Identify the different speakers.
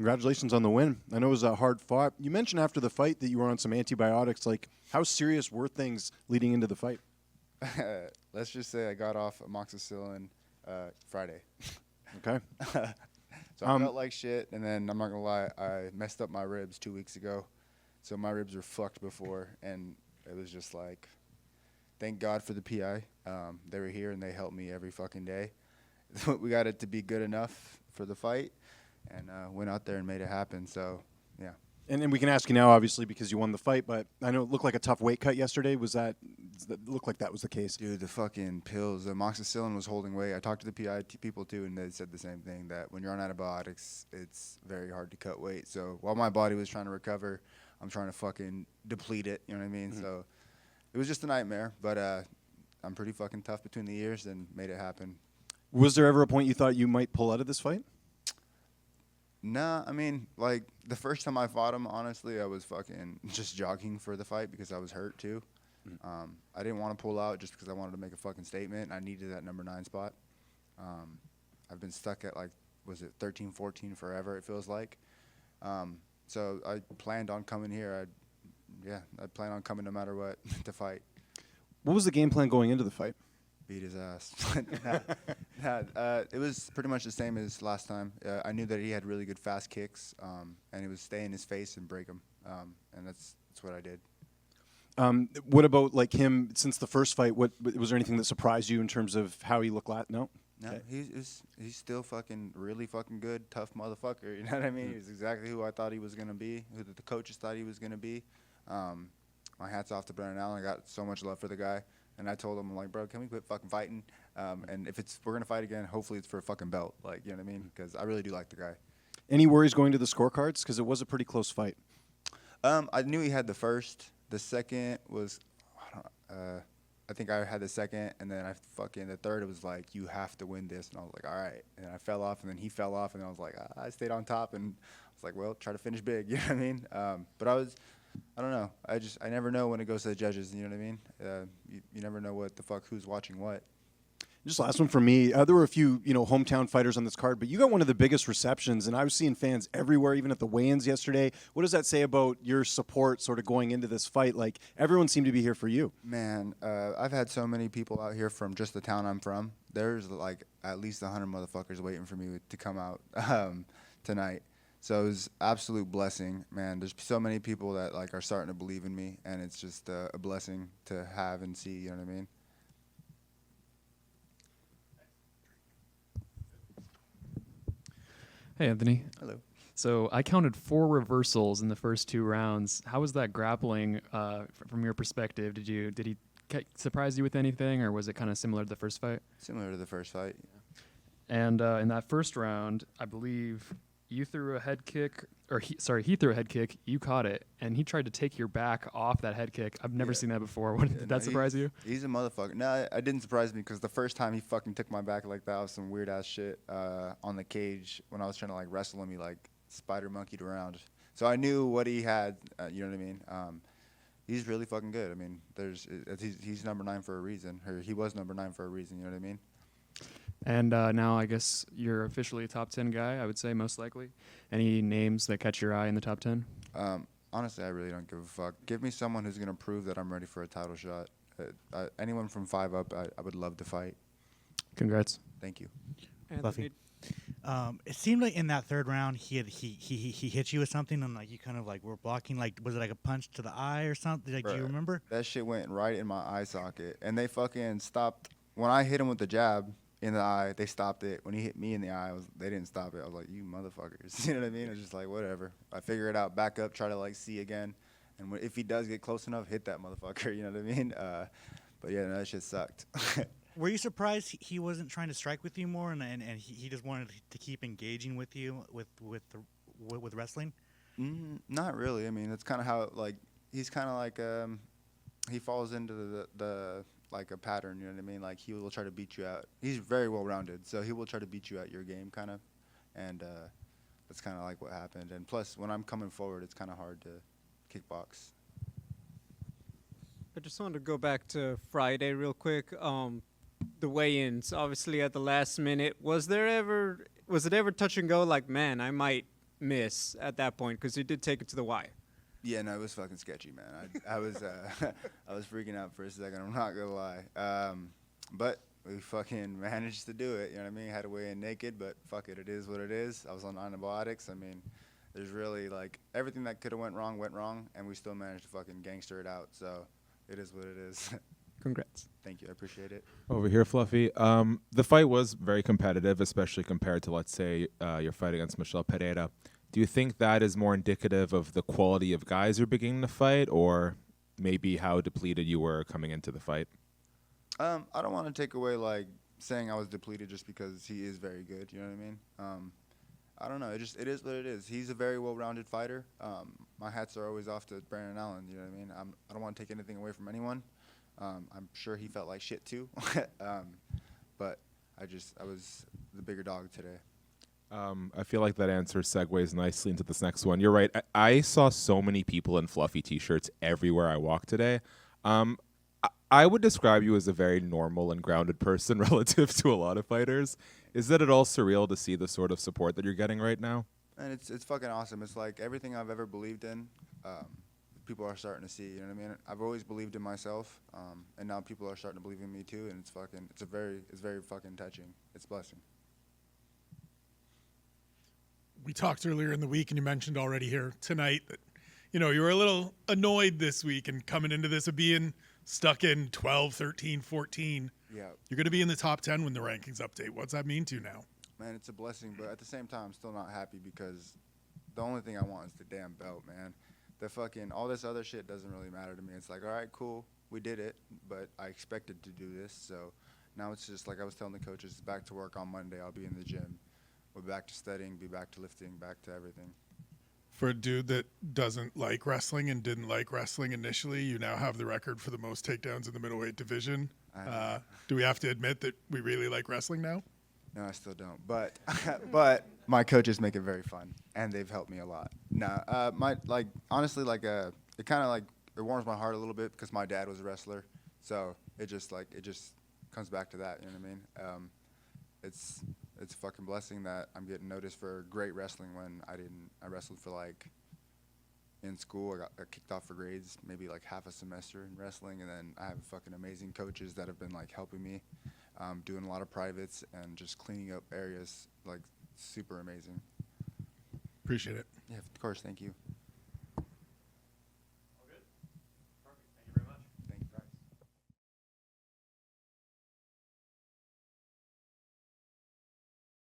Speaker 1: Congratulations on the win. I know it was hard fought. You mentioned after the fight that you were on some antibiotics. Like, how serious were things leading into the fight?
Speaker 2: Let's just say I got off amoxicillin Friday.
Speaker 1: Okay.
Speaker 2: So I felt like shit, and then I'm not gonna lie, I messed up my ribs 2 weeks ago. So my ribs were fucked before, and it was just like, thank God for the PI. They were here and they helped me every fucking day. We got it to be good enough for the fight, and went out there and made it happen. So, yeah.
Speaker 1: And we can ask you now, obviously, because you won the fight, but I know it looked like a tough weight cut yesterday. Does that look like that was the case?
Speaker 2: Dude, the fucking pills, the amoxicillin was holding weight. I talked to the PI people, too, and they said the same thing, that when you're on antibiotics, it's very hard to cut weight. So while my body was trying to recover, I'm trying to fucking deplete it, you know what I mean? Mm-hmm. So it was just a nightmare, but I'm pretty fucking tough between the ears and made it happen.
Speaker 1: Was there ever a point you thought you might pull out of this fight?
Speaker 2: Nah, I mean, like, the first time I fought him, honestly, I was fucking just jogging for the fight because I was hurt, too. Mm-hmm. I didn't want to pull out just because I wanted to make a fucking statement. I needed that number 9 spot. I've been stuck at, like, was it 13, 14 forever, it feels like. So I planned on coming here. I plan on coming no matter what to fight.
Speaker 1: What was the game plan going into the fight?
Speaker 2: Beat his ass. It was pretty much the same as last time. I knew that he had really good fast kicks, and it was stay in his face and break him, and that's what I did.
Speaker 1: What about like him since the first fight? What was there anything that surprised you in terms of how he looked? No,
Speaker 2: okay. He's still fucking really fucking good, tough motherfucker. You know what I mean? He's exactly who I thought he was gonna be, who the coaches thought he was gonna be. My hat's off to Brennan Allen. I got so much love for the guy. And I told him, I'm like, bro, can we quit fucking fighting? And if we're going to fight again, hopefully it's for a fucking belt. Like, you know what I mean? Because I really do like the guy.
Speaker 1: Any worries going to the scorecards? Because it was a pretty close fight.
Speaker 2: I knew he had the first. The second was, I think I had the second. And then the third, it was like, you have to win this. And I was like, all right. And I fell off. And then he fell off. And I was like, I stayed on top. And I was like, well, try to finish big. You know what I mean? But I don't know. I never know when it goes to the judges. You know what I mean? You never know what the fuck who's watching what.
Speaker 1: Just last one for me. There were a few, hometown fighters on this card, but you got one of the biggest receptions, and I was seeing fans everywhere, even at the weigh-ins yesterday. What does that say about your support sort of going into this fight? Like, everyone seemed to be here for you.
Speaker 2: Man, I've had so many people out here from just the town I'm from. There's like at least 100 motherfuckers waiting for me to come out tonight. So it was absolute blessing, man. There's so many people that like are starting to believe in me, and it's just a blessing to have and see. You know what I mean?
Speaker 3: Hey, Anthony.
Speaker 2: Hello.
Speaker 3: So I counted 4 reversals in the first 2 rounds. How was that grappling from your perspective? Did he surprise you with anything, or was it kind of similar to the first fight?
Speaker 2: Similar to the first fight. Yeah.
Speaker 3: And in that first round, I believe you threw a head kick, or he threw a head kick, you caught it, and he tried to take your back off that head kick. I've never seen that before. Did that surprise you?
Speaker 2: He's a motherfucker. No, it didn't surprise me because the first time he fucking took my back like that was some weird ass shit on the cage when I was trying to like wrestle him. He like spider monkeyed around. So I knew what he had, you know what I mean? He's really fucking good. I mean, he's number 9 for a reason, or he was number 9 for a reason, you know what I mean?
Speaker 3: And now I guess you're officially a top 10 guy, I would say, most likely. Any names that catch your eye in the top 10?
Speaker 2: Honestly, I really don't give a fuck. Give me someone who's going to prove that I'm ready for a title shot. Anyone from 5 up, I would love to fight.
Speaker 3: Congrats.
Speaker 2: Thank you.
Speaker 4: Buffy. It seemed like in that third round he hit you with something, and like you kind of like were blocking. Like, was it like a punch to the eye or something? Like, do you remember?
Speaker 2: That shit went right in my eye socket, and they fucking stopped. When I hit him with the jab in the eye, they stopped it. When he hit me in the eye, they didn't stop it. I was like, you motherfuckers. You know what I mean? It's just like, whatever. I figure it out, back up, try to like see again. And if he does get close enough, hit that motherfucker. You know what I mean? But yeah, no, that shit sucked.
Speaker 4: Were you surprised he wasn't trying to strike with you more, and he just wanted to keep engaging with you with wrestling?
Speaker 2: Not really. I mean, it's kind of how like he's kind of like he falls into the like a pattern. You know what I mean? Like he will try to beat you out. He's very well rounded, so he will try to beat you at your game, kind of, and that's kind of like what happened. And plus, when I'm coming forward, it's kind of hard to kickbox.
Speaker 5: I just wanted to go back to Friday real quick. The weigh-ins, obviously at the last minute. Was it ever touch and go? Like, man, I might miss at that point because you did take it to the wire.
Speaker 2: Yeah, no, it was fucking sketchy, man. I was I was freaking out for a second. I'm not gonna lie. But we fucking managed to do it. You know what I mean? Had to weigh in naked, but fuck it. It is what it is. I was on antibiotics. I mean, there's really like everything that could have went wrong, and we still managed to fucking gangster it out. So it is what it is.
Speaker 5: Congrats.
Speaker 2: Thank you. I appreciate it.
Speaker 6: Over here, Fluffy. The fight was very competitive, especially compared to, let's say, your fight against Michelle Pereira. Do you think that is more indicative of the quality of guys you're beginning to fight, or maybe how depleted you were coming into the fight?
Speaker 2: I don't want to take away like saying I was depleted just because he is very good. You know what I mean? I don't know. It is what it is. He's a very well-rounded fighter. My hats are always off to Brandon Allen. You know what I mean? I don't want to take anything away from anyone. I'm sure he felt like shit too. But I was the bigger dog today.
Speaker 6: I feel like that answer segues nicely into this next one. You're right. I saw so many people in fluffy T-shirts everywhere I walked today. I would describe you as a very normal and grounded person relative to a lot of fighters. Is it at all surreal to see the sort of support that you're getting right now?
Speaker 2: And it's fucking awesome. It's like everything I've ever believed in, people are starting to see. You know what I mean? I've always believed in myself, and now people are starting to believe in me too. And it's very fucking touching. It's a blessing.
Speaker 7: We talked earlier in the week, and you mentioned already here tonight that, you were a little annoyed this week and coming into this of being stuck in 12, 13, 14.
Speaker 2: Yeah.
Speaker 7: You're going to be in the top 10 when the rankings update. What's that mean to you now?
Speaker 2: Man, it's a blessing, but at the same time, I'm still not happy because the only thing I want is the damn belt, man. The fucking, all this other shit doesn't really matter to me. It's like, all right, cool, we did it, but I expected to do this, so now it's just like I was telling the coaches, back to work on Monday. I'll be in the gym. We're back to studying, be back to lifting, back to everything.
Speaker 7: For a dude that doesn't like wrestling and didn't like wrestling initially, you now have the record for the most takedowns in the middleweight division. Do we have to admit that we really like wrestling now?
Speaker 2: No, I still don't. But but my coaches make it very fun, and they've helped me a lot. Nah, honestly, it kind of it warms my heart a little bit because my dad was a wrestler, so it just comes back to that. You know what I mean? It's a fucking blessing that I'm getting noticed for great wrestling when I didn't. I wrestled for in school. I got kicked off for grades, maybe half a semester in wrestling, and then I have fucking amazing coaches that have been helping me, doing a lot of privates and just cleaning up areas, super amazing.
Speaker 7: Appreciate it.
Speaker 2: Yeah, of course. Thank you.